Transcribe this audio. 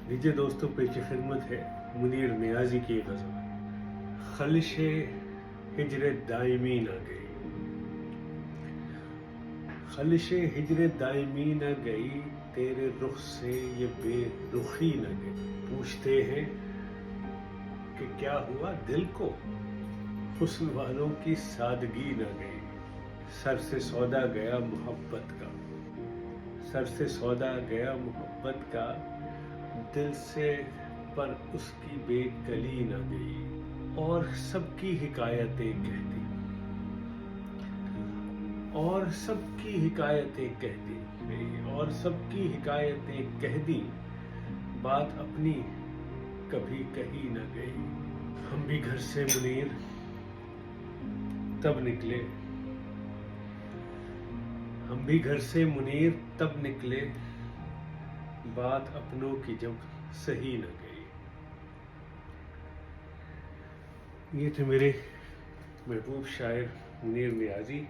लीजिए दोस्तों, पेश खिदमत है मुनीर नियाजी की एक गज़ल। खलिशे हिजर दायमी न गई, खलिशे हिजर दायमी न गई, तेरे रुख से ये बेरुखी न गई। पूछते हैं कि क्या हुआ दिल को, हुस्न वालों की सादगी न गई। सर से सौदा गया मोहब्बत का, सर से सौदा गया मोहब्बत का, दिल से पर उसकी बेकली न गई। और सबकी हिकायतें कहती, और सबकी हिकायतें कहती, और सबकी हिकायतें कह दी, बात अपनी कभी कही न गई। हम भी घर से मुनीर तब निकले, हम भी घर से मुनीर तब निकले, बात अपनों की जब सही न गई। ये थे मेरे महबूब शायर मुनीर नियाजी।